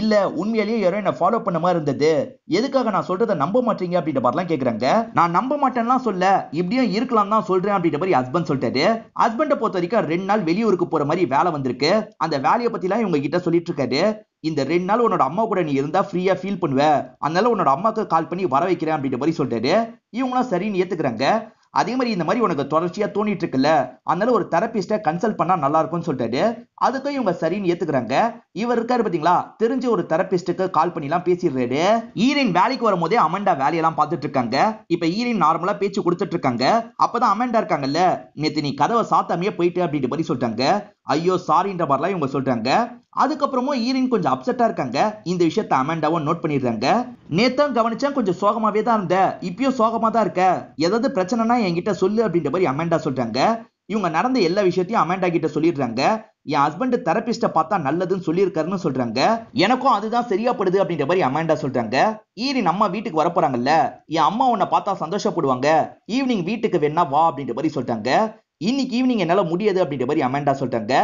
இல்ல உண்மையிலேயே யாரோ என்ன ஃபாலோ பண்ண மாதிரி இருந்தது, எதுக்காக நான் சொல்றதை நம்ப மாட்டீங்க அப்படின்ற மாதிரிலாம் கேக்குறாங்க. நான் நம்ப மாட்டேன்லாம் சொல்ல, இப்படியும் இருக்கலாம் தான் சொல்றேன் அப்படின்ற மாதிரி ஹஸ்பண்ட் சொல்லிட்டாரு. ஹஸ்பண்ட பொறுத்த வரைக்கும் 2 நாள் வெளியூருக்கு போற மாதிரி வேலை வந்திருக்கு, அந்த வேலையை பத்தி எல்லாம் இவங்க கிட்ட சொல்லிட்டு இருக்காரு. இந்த 2 நாள் உன்னோட அம்மா கூட நீ இருந்தா ஃப்ரீயா ஃபீல் பண்ணுவ, அதனால உன்னோட அம்மாக்கு கால் பண்ணி வர வைக்கிறேன் அப்படின்ற மாதிரி சொல்றாரு. இவங்களும் சரின்னு ஏத்துக்கிறாங்க. அதே மாதிரி இந்த மாதிரி உனக்கு தொடர்ச்சியா தோணிட்டு இருக்குல்ல, அதனால ஒரு தெரபிஸ்ட கன்சல்ட் பண்ணா நல்லா இருக்கும்னு சொல்லிட்டாரு. அதுக்கும் இவங்க சரின்னு ஏத்துக்கிறாங்க. இவர் இருக்காரு பாத்தீங்களா, தெரிஞ்ச ஒரு தெரபிஸ்டுக்கு கால் பண்ணி எல்லாம் பேசிடுறாரு. ஈரின் வேலைக்கு வரும்போதே அமெண்டா வேலையெல்லாம் பார்த்துட்டு இருக்காங்க. இப்ப ஈரின் நார்மலா பேச்சு கொடுத்துட்டு இருக்காங்க. அப்பதான் அமெண்டா இருக்காங்கல்ல, நேத்து நீ கதவை சாத்தாமையே போயிட்டு அப்படின்ற மாதிரி சொல்றாங்க. ஐயோ சாரின்ற மாதிரிலாம் இவங்க சொல்றாங்க. அதுக்கப்புறமும் ஈரின் கொஞ்சம் அப்செட்டா இருக்காங்க. இந்த விஷயத்தை அமெண்டாவும் நோட் பண்ணிடுறாங்க. நேத்தான் கவனிச்சேன், கொஞ்சம் சோகமாவே தான் இருந்த, இப்பயும் சோகமா தான் இருக்க, ஏதாவது பிரச்சனைனா என்கிட்ட சொல்லு அப்படின்ற மாதிரி அமெண்டா சொல்றாங்க. இவங்க நடந்த எல்லா விஷயத்தையும் அமெண்டா கிட்ட சொல்லிடுறாங்க. என் ஹஸ்பண்ட் தெரபிஸ்ட பார்த்தா நல்லதுன்னு சொல்லியிருக்காருன்னு சொல்றாங்க. எனக்கும் அதுதான் சரியா படுது அப்படின்ற மாதிரி அமெண்டா சொல்றாங்க. ஈரின் அம்மா வீட்டுக்கு வர போறாங்கல்ல, என் அம்மா உன்னை பார்த்தா சந்தோஷப்படுவாங்க, ஈவினிங் வீட்டுக்கு வேணா வா அப்படின்ற மாதிரி சொல்றாங்க. இன்னைக்கு ஈவினிங் என்னால முடியாது அப்படின்ற மாதிரி அமெண்டா சொல்றாங்க.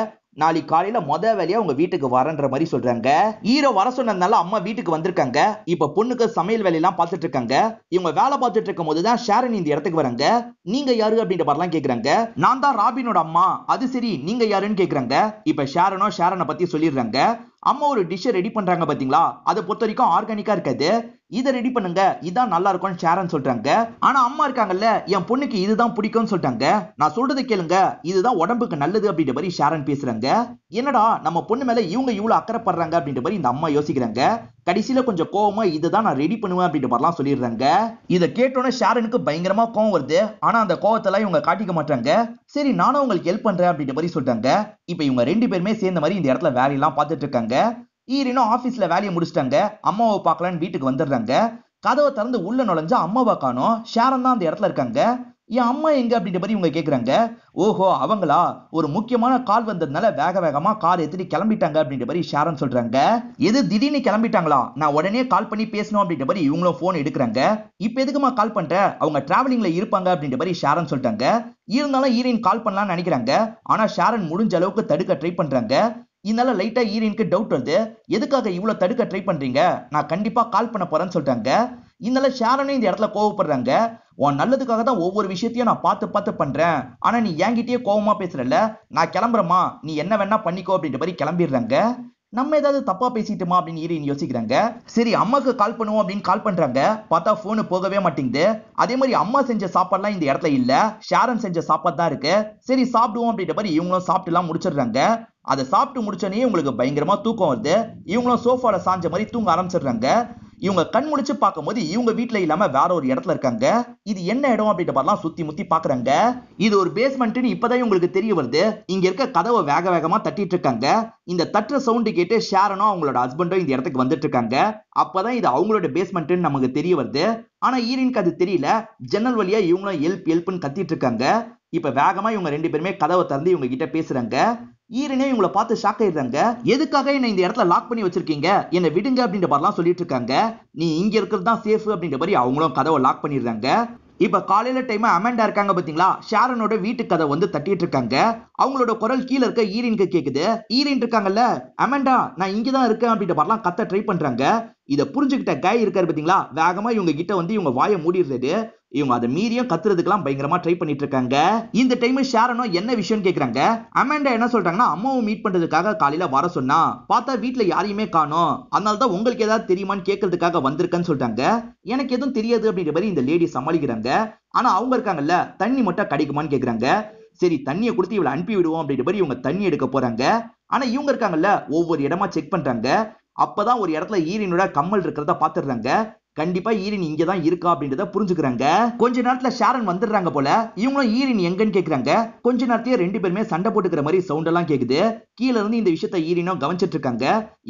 நாளைக்கு காலையில வேலையா உங்க வீட்டுக்கு வரன்ற மாதிரி சொல்றாங்க. ஹீரோ வர சொன்னதுனால அம்மா வீட்டுக்கு வந்திருக்காங்க. இப்ப பொண்ணுக்கு சமையல் வேலையெல்லாம் பார்த்துட்டு இருக்காங்க. இவங்க வேலை பார்த்துட்டு இருக்கும் போதுதான் ஷாரன் இந்த இடத்துக்கு வராங்க. நீங்க யாரு அப்படின்ற மாதிரிலாம் கேக்குறாங்க. நான் தான் ராபினோட அம்மா. அது சரி நீங்க யாருன்னு கேக்குறாங்க. இப்ப ஷாரனை பத்தி சொல்லிடுறாங்க. அம்மா ஒரு டிஷ் ரெடி பண்றாங்க பாத்தீங்களா, அதை பொறுத்த வரைக்கும் ஆர்கானிக்கா இருக்காது, இதை ரெடி பண்ணுங்க, இதான் நல்லா இருக்கும்னு ஷாரன் சொல்றாங்க. ஆனா அம்மா இருக்காங்கல்ல, என் பொண்ணுக்கு இதுதான் பிடிக்கும்னு சொல்றாங்க. நான் சொல்றதை கேளுங்க, இதுதான் உடம்புக்கு நல்லது அப்படின்ற மாதிரி ஷாரன் பேசுறாங்க. என்னடா நம்ம பொண்ணு மேல இவங்க இவ்வளவு அக்கறைப்படுறாங்க அப்படின்ற மாதிரி இந்த அம்மா யோசிக்கிறாங்க. கடைசியில கொஞ்சம் கோவமா இதுதான் நான் ரெடி பண்ணுவேன் அப்படின்ற மாதிரிலாம் சொல்லிடுறாங்க. இதை கேட்டோன்னே ஷாரனுக்கு பயங்கரமா கோவம் வருது. ஆனா அந்த கோவத்தெல்லாம் இவங்க காட்டிக்க மாட்டாங்க. சரி நானும் உங்களுக்கு ஹெல்ப் பண்றேன் அப்படின்ற மாதிரி சொல்றாங்க. இப்ப இவங்க 2 பேருமே சேர்ந்த மாதிரி இந்த இடத்துல வேலையெல்லாம் பார்த்துட்டு இருக்காங்க. ஈரினும் ஆபீஸ்ல வேலையை முடிச்சிட்டாங்க. அம்மாவை பார்க்கலான்னு வீட்டுக்கு வந்துடுறாங்க. கதவை திறந்து உள்ள நுழைஞ்சா அம்மாவை காணோம். ஷாரன் தான் அந்த இடத்துல இருக்காங்க. என் அம்மா எங்க அப்படின்ற மாதிரி இவங்க கேக்குறாங்க. ஓஹோ அவங்களா, ஒரு முக்கியமான கால் வந்ததுனால வேக வேகமா கார் எடுத்துட்டு கிளம்பிட்டாங்க அப்படின்ற மாதிரி ஷாரன் சொல்றாங்க. எது திடீர்னு கிளம்பிட்டாங்களா, நான் உடனே கால் பண்ணி பேசணும் அப்படின்ற மாதிரி இவங்களும் போன் எடுக்கிறாங்க. இப்ப எதுக்குமா கால் பண்ற, அவங்க டிராவலிங்ல இருப்பாங்க அப்படின்ற மாதிரி ஷாரன் சொல்றாங்க. இருந்தாலும் ஈரின் கால் பண்ணலாம்னு நினைக்கிறாங்க. ஆனா ஷாரன் முடிஞ்ச அளவுக்கு தடுக்க ட்ரை பண்றாங்க. இதனால லைட்டா ஈரினுக்கு டவுட் வருது. எதுக்காக இவ்வளவு தடுக்க ட்ரை பண்றீங்க, நான் கண்டிப்பா கால் பண்ண போறேன்னு சொல்றாங்க. இதனால ஷாரனும் இந்த இடத்துல கோவப்படுறாங்க. உன் நல்லதுக்காக தான் ஒவ்வொரு விஷயத்தையும் நான் பார்த்து பார்த்து பண்றேன், ஆனா நீ என்கிட்டயே கோவமா பேசுறல, நான் கிளம்புறேமா, நீ என்ன வேணா பண்ணிக்கோ அப்படின்ற மாதிரி கிளம்பிடுறாங்க. நம்ம ஏதாவது தப்பா பேசிட்டுமா அப்படின்னு ஈரின் யோசிக்கிறாங்க. சரி அம்மாக்கு கால் பண்ணுவோம் அப்படின்னு கால் பண்றாங்க. பார்த்தா போனு போகவே மாட்டேங்குது. அதே மாதிரி அம்மா செஞ்ச சாப்பாடுலாம் இந்த இடத்துல இல்ல, ஷாரன் செஞ்ச சாப்பாடு தான் இருக்கு. சரி சாப்பிடுவோம் அப்படின்ற மாதிரி இவங்களும் சாப்பிட்டு எல்லாம் முடிச்சிடுறாங்க. அதை சாப்பிட்டு முடிச்சோடனே உங்களுக்கு பயங்கரமா தூக்கம் வருது. இவங்களும் சோஃபால சாஞ்ச மாதிரி தூங்க ஆரம்பிச்சிடுறாங்க. இவங்க கண் முடிச்சு பார்க்கும்போது இவங்க வீட்டுல இல்லாம வேற ஒரு இடத்துல இருக்காங்க. இது என்ன இடம் அப்படின்ற மாதிரிலாம் சுத்தி முத்தி பாக்குறாங்க. இது ஒரு பேஸ்மெண்ட்னு இப்பதான் உங்களுக்கு தெரிய வருது. இங்க இருக்க கதவை வேக வேகமா தட்டிட்டு இருக்காங்க. இந்த தட்டுற சவுண்ட் கேட்டு ஷாரனும் அவங்களோட ஹஸ்பண்டும் இந்த இடத்துக்கு வந்துட்டு இருக்காங்க. அப்பதான் இது அவங்களோட பேஸ்மெண்ட்னு நமக்கு தெரிய வருது. ஆனா ஈரினுக்கு அது தெரியல. ஜன்னல் வழியா இவங்களும் ஹெல்ப் ஹெல்ப்னு கத்திட்டு இருக்காங்க. இப்ப வேகமா இவங்க 2 பேருமே கதவை திறந்து இவங்க கிட்ட பேசுறாங்க. ஈரனே இவங்களை பார்த்து ஷாக் ஆயிடுறாங்க. எதுக்காக என்ன இந்த இடத்துல லாக் பண்ணி வச்சிருக்கீங்க, என்ன விடுங்க அப்படின்ற மாதிரிலாம் சொல்லிட்டு இருக்காங்க. நீ இங்க இருக்கிறது தான் சேஃப் அப்படின்ற மாதிரி அவங்களும் கதவை லாக் பண்ணிடுறாங்க. இப்ப காலையில டைம் அமெண்டா இருக்காங்க பாத்தீங்களா, ஷாரனோட வீட்டு கதை வந்து தட்டிட்டு இருக்காங்க. அவங்களோட குரல் கீழே இருக்க ஈரினுக்கு கேக்குது. ஈரின் இருக்காங்கல்ல, அமெண்டா நான் இங்கதான் இருக்கேன் அப்படின்ற மாதிரிலாம் கத்த ட்ரை பண்றாங்க. இதை புரிஞ்சுக்கிட்ட கை இருக்காரு பாத்தீங்களா, வேகமா இவங்க கிட்ட வந்து இவங்க வாயை மூடிடுறது. இவங்க அதை மீறியும் கத்துறதுக்கெல்லாம் பயங்கரமா ட்ரை பண்ணிட்டு இருக்காங்க. இந்த டைம் ஷாரனும் என்ன விஷயம் கேக்குறாங்க. அமெண்டா என்ன சொல்றாங்கன்னா, அம்மாவை மீட் பண்றதுக்காக காலையில வர சொன்னா, பார்த்தா வீட்டுல யாரையுமே காணோம், அதனாலதான் உங்களுக்கு ஏதாவது தெரியுமான்னு கேட்கறதுக்காக வந்திருக்கேன்னு சொல்றாங்க. எனக்கு எதுவும் தெரியாது அப்படின்ற மாதிரி இந்த லேடி சமாளிக்கிறாங்க. ஆனா அவங்க இருக்காங்கல்ல, தண்ணி மட்டும் கிடைக்குமான்னு கேக்குறாங்க. சரி தண்ணியை கொடுத்து இவளை அனுப்பி விடுவோம் அப்படின்ற மாதிரி இவங்க தண்ணி எடுக்க போறாங்க. ஆனா இவங்க இருக்காங்கல்ல, ஒவ்வொரு இடமா செக் பண்றாங்க. அப்பதான் ஒரு இடத்துல ஈரினோட கம்மல் இருக்கிறத பாத்துடுறாங்க. கண்டிப்பா ஈரின் இங்கதான் இருக்கா அப்படின்றத புரிஞ்சுக்கிறாங்க. கொஞ்ச நேரத்துல ஷாரன் வந்துடுறாங்க போல. இவங்களும் ஈரின் எங்கன்னு கேக்குறாங்க. கொஞ்ச நேரத்தையே 2 பேருமே சண்டை போட்டுக்கிற மாதிரி சவுண்ட் எல்லாம் கேக்குது. கீழ இருந்து இந்த விஷயத்த ஈரினும் கவனிச்சிட்டு இருக்காங்க.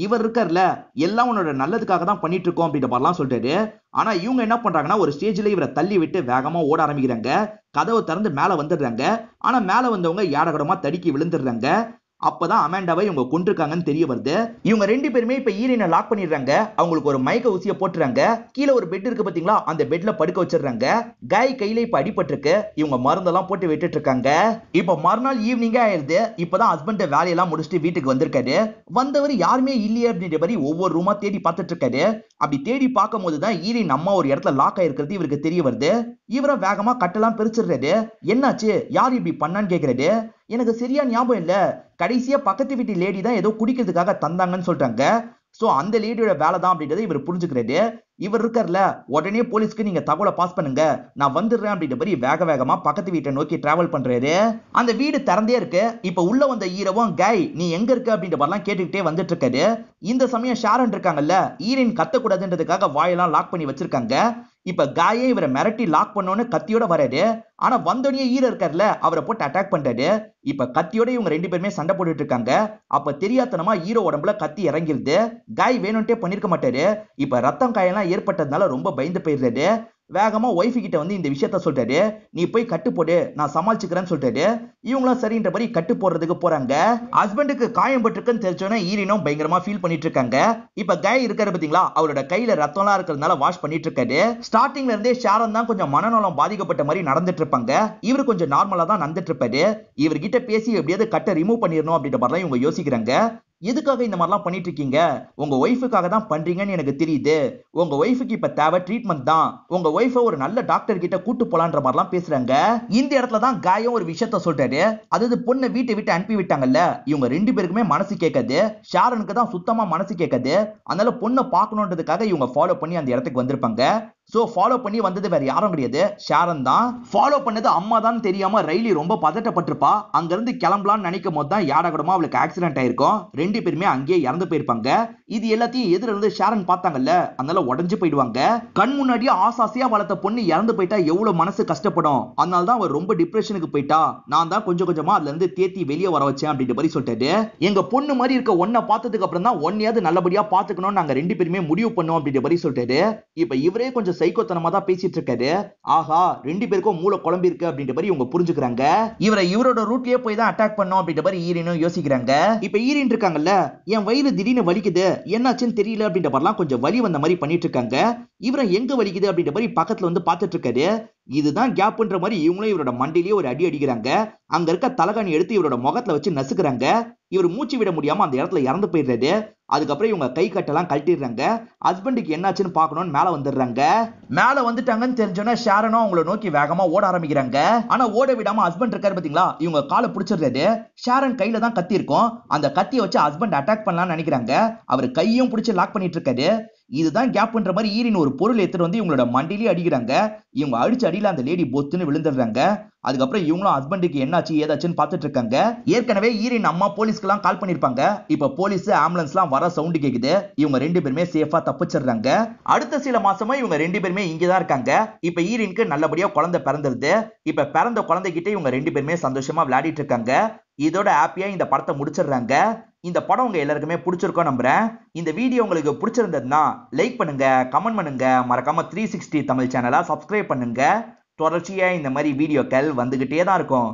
இவர் இருக்கார்ல, எல்லாம் உன்னோட நல்லதுக்காக தான் பண்ணிட்டு இருக்கோம் அப்படின்ற மாதிரிலாம் சொல்றாரு. ஆனா இவங்க என்ன பண்றாங்கன்னா, ஒரு ஸ்டேஜ்ல இவரை தள்ளி விட்டு வேகமா ஓட ஆரம்பிக்கிறாங்க. கதவை திறந்து மேல வந்துடுறாங்க. ஆனா மேல வந்தவங்க யாடகடமா தடுக்கி விழுந்துடுறாங்க. அப்பதான் அமாண்டாவை இவங்க கொண்டிருக்காங்கன்னு தெரிய வருது. இவங்க ரெண்டு பேருமே இப்ப ஈரினை லாக் பண்ணிடுறாங்க. அவங்களுக்கு ஒரு மயக்க ஊசியை போட்டுறாங்க. கீழே ஒரு பெட் இருக்கு பாத்தீங்களா, அந்த பெட்ல படுக்க வச்சிடுறாங்க. காய் கையில இப்ப அடிபட்டிருக்கு. இவங்க மருந்தெல்லாம் போட்டு விட்டுட்டு இருக்காங்க. இப்ப மறுநாள் ஈவினிங்கே ஆயிருது. இப்பதான் ஹஸ்பண்ட் வேலையெல்லாம் முடிச்சுட்டு வீட்டுக்கு வந்திருக்காரு. வந்தவர் யாருமே இல்லையே அப்படின்ற மாதிரி ஒவ்வொரு ரூமா தேடி பார்த்துட்டு இருக்காரு. அப்படி தேடி பார்க்கும் போதுதான் ஈரின் அம்மா ஒரு இடத்துல லாக் ஆயிருக்கிறது இவருக்கு தெரிய வருது. இவரை வேகமா கட்டெல்லாம் பிரிச்சிடுறாரு. என்னாச்சு, யார் இப்படி பண்ணான்னு கேக்குறாரு. எனக்கு சரியா ஞாபகம் இல்ல, கடைசியா பக்கத்து வீட்டு லேடி தான் ஏதோ குடிக்கிறதுக்காக தந்தாங்கன்னு சொல்றாங்க. சோ அந்த லேடியோட வேலை தான் அப்படின்றத இவர் புரிஞ்சுக்கிறாரு. இவர் இருக்கார்ல, உடனே போலீஸ்க்கு நீங்க தகவலை பாஸ் பண்ணுங்க, நான் வந்துடுறேன் அப்படின்ற மாதிரி வேக வேகமா பக்கத்து வீட்டை நோக்கி டிராவல் பண்றாரு. அந்த வீடு திறந்தே இருக்கு. இப்ப உள்ள வந்த ஈரவும் காய் நீ எங்க இருக்க அப்படின்ற மாதிரிலாம் கேட்டுக்கிட்டே வந்துட்டு இருக்காரு. இந்த சமயம் ஷாரன் இருக்காங்கல்ல, ஈரின் கத்தக்கூடாதுன்றதுக்காக வாயெல்லாம் லாக் பண்ணி வச்சிருக்காங்க. இப்ப காயே இவரை மிரட்டி லாக் பண்ணோன்னு கத்தியோட வராரு. ஆனா வந்தோடனே ஈர இருக்காருல, அவரை போட்டு அட்டாக் பண்றாரு. இப்ப கத்தியோட இவங்க ரெண்டு பேருமே சண்டை போட்டுட்டு இருக்காங்க. அப்ப தெரியாதனமா ஹீரோ உடம்புல கத்தி இறங்கிருது. காய் வேணும்ட்டே பண்ணிருக்க மாட்டாரு. இப்ப ரத்தம் காயெல்லாம் ஏற்பட்டதுனால ரொம்ப பயந்து போயிடுறாரு. வேகமா ஒய்ஃபு கிட்ட வந்து இந்த விஷயத்த சொல்றாரு. நீ போய் கட்டு போடு, நான் சமாளிச்சுக்கிறேன்னு சொல்றாரு. இவங்களும் சரின்ற மாதிரி கட்டு போடுறதுக்கு போறாங்க. ஹஸ்பண்டுக்கு காயம் பட்டிருக்குன்னு தெரிஞ்சோன்னே ஈரினும் பயங்கரமா ஃபீல் பண்ணிட்டு இருக்காங்க. இப்ப காய் இருக்காரு பாத்தீங்களா, அவரோட கையில ரத்தம்லாம் இருக்கிறதுனால வாஷ் பண்ணிட்டு இருக்காரு. ஸ்டார்டிங்ல இருந்தே ஷாரன் தான் கொஞ்சம் மனநலம் பாதிக்கப்பட்ட மாதிரி நடந்துட்டு இருப்பாங்க. இவரு கொஞ்சம் நார்மலா தான் நடந்துட்டு இருப்பாரு. இவர்கிட்ட பேசி எப்படியாவது கட்டை ரிமூவ் பண்ணிடணும் அப்படின்ற மாதிரிலாம் இவங்க யோசிக்கிறாங்க. எதுக்காக இந்த மாதிரிலாம் பண்ணிட்டு இருக்கீங்க, உங்க ஒய்ஃபுக்காக தான் பண்றீங்கன்னு எனக்கு தெரியுது. உங்க ஒய்ஃபுக்கு இப்ப தேவை ட்ரீட்மெண்ட் தான். உங்க ஒய்ஃபை ஒரு நல்ல டாக்டர் கிட்ட கூட்டு போலான்ற மாதிரிலாம் பேசுறாங்க. இந்த இடத்துல தான் காயம் ஒரு விஷயத்த சொல்றாரு. அதாவது பொண்ணை வீட்டை விட்டு அனுப்பி விட்டாங்கல்ல, இவங்க ரெண்டு பேருக்குமே மனசு கேட்காது. ஷாரனுக்கு தான் சுத்தமா மனசு கேட்காது. அதனால பொண்ணை பார்க்கணுன்றதுக்காக இவங்க ஃபாலோ பண்ணி அந்த இடத்துக்கு வந்திருப்பாங்க. சோ ஃபாலோ பண்ணி வந்தது வேற யாரும் கிடையாது, ஷாரன் தான். ஃபாலோ பண்ணது அம்மா தான் தெரியாம ரைலி ரொம்ப பதட்டப்பட்டிருப்பா. அங்க இருந்து கிளம்பலாம்னு நினைக்கும் போது தான் யாடகடமா அவளுக்கு ஆக்சிடென்ட் ஆயிருக்கும். ரெண்டு பேருமே அங்கேயே இறந்து போயிருப்பாங்க. இது எல்லாத்தையும் எதிர இருந்து ஷாரன் பார்த்தாங்கல்ல, அதனால உடஞ்சு போயிடுவாங்க. கண் முன்னாடியே ஆசாசியா வளர்த்த பொண்ணு இறந்து போயிட்டா எவ்வளவு மனசு கஷ்டப்படும். அதனால தான் அவர் ரொம்ப டிப்ரெஷனுக்கு போயிட்டா. நான் தான் கொஞ்சம் கொஞ்சமா அதுல இருந்து தேத்தி வெளியே வர வச்சேன் அப்படின்ற மாதிரி சொல்லிட்டாரு. எங்க பொண்ணு மாதிரி இருக்க ஒன்ன பார்த்ததுக்கு அப்புறம் தான் ஒன்னையாவது நல்லபடியா பாத்துக்கணும் நாங்க ரெண்டு பேருமே முடிவு பண்ணோம் அப்படின்ற மாதிரி சொல்லிட்டாரு. இப்ப இவரே கொஞ்சம் சைக்கோத்தனமா தான் பேசிட்டு இருக்காரு. ஆஹா, ரெண்டு பேருக்கும் மூளை குழம்பி இருக்கு அப்படின்ற மாதிரி இவங்க புரிஞ்சுக்கிறாங்க. இவரோட ரூட்லயே போய் தான் அட்டாக் பண்ணோம் அப்படின்ற மாதிரி ஈரினும் யோசிக்கிறாங்க. இப்ப ஈரின் இருக்காங்கல்ல, என் வயிறு திடீர்னு வலிக்குது, என்னாச்சுன்னு தெரியல அப்படின்ற மாதிரிலாம் கொஞ்சம் வலி வந்த மாதிரி பண்ணிட்டு இருக்காங்க. இவரை எங்க வலிக்குது அப்படின்ற மாதிரி பக்கத்துல வந்து பாத்துட்டு இருக்காரு. இதுதான் கேப்ன்ற மாதிரி இவங்களும் இவரோட மண்டிலேயே ஒரு அடி அடிக்கிறாங்க. அங்க இருக்க தலகாணி எடுத்து இவரோட முகத்துல வச்சு நசுக்குறாங்க. இவர் மூச்சு விட முடியாம அந்த இடத்துல இறந்து போயிடுறாரு. அதுக்கப்புறம் இவங்க கை கட்டெல்லாம் கழட்டிடுறாங்க. ஹஸ்பண்டுக்கு என்னாச்சுன்னு பார்க்கணும்னு மேல வந்துடுறாங்க. மேல வந்துட்டாங்கன்னு தெரிஞ்சோன்னா ஷாரனும் அவங்கள நோக்கி வேகமா ஓட ஆரம்பிக்கிறாங்க. ஆனா ஓட விடாம ஹஸ்பண்ட் இருக்காரு பாத்தீங்களா, இவங்க காலை பிடிச்சிடுறாரு. ஷாரன் கையில தான் கத்தி இருக்கும். அந்த கத்தியை வச்சு ஹஸ்பண்ட் அட்டாக் பண்ணலாம்னு நினைக்கிறாங்க. அவர் கையும் பிடிச்சு லாக் பண்ணிட்டு இருக்காரு. இதுதான் கேப்ன்ற மாதிரி ஈரின் ஒரு பொருள் எடுத்துட்டு வந்து இவங்களோட மண்டிலேயே அடிக்கிறாங்க. இவங்க அடிச்ச அடியில அந்த லேடி பொத்துன்னு விழுந்துடுறாங்க. அதுக்கப்புறம் இவங்களும் ஹஸ்பண்டுக்கு என்னாச்சு ஏதாச்சுன்னு பார்த்துட்டு இருக்காங்க. ஏற்கனவே ஈரின் அம்மா போலீஸ்க்கு எல்லாம் கால் பண்ணிருப்பாங்க. இப்ப போலீஸ் ஆம்புலன்ஸ் எல்லாம் வர சவுண்ட் கேக்குது. இவங்க ரெண்டு பேருமே சேஃபா தப்பிச்சிடுறாங்க. அடுத்த சில மாசமா இவங்க ரெண்டு பேருமே இங்கதான் இருக்காங்க. இப்ப ஈரினுக்கு நல்லபடியா குழந்தை பிறந்துருது. இப்ப பிறந்த குழந்தைகிட்ட இவங்க ரெண்டு பேருமே சந்தோஷமா விளையாடிட்டு இருக்காங்க. இதோட ஹாப்பியா இந்த படத்தை முடிச்சிடுறாங்க. இந்த படம் உங்க எல்லாருக்குமே பிடிச்சிருக்கோம் நம்புறேன். இந்த வீடியோ உங்களுக்கு பிடிச்சிருந்ததுன்னா லைக் பண்ணுங்க, கமெண்ட் பண்ணுங்க, மறக்காம 360 தமிழ் சேனலை சப்ஸ்கிரைப் பண்ணுங்க. தொடர்ச்சியா இந்த மாதிரி வீடியோக்கள் வந்துகிட்டே தான் இருக்கும்.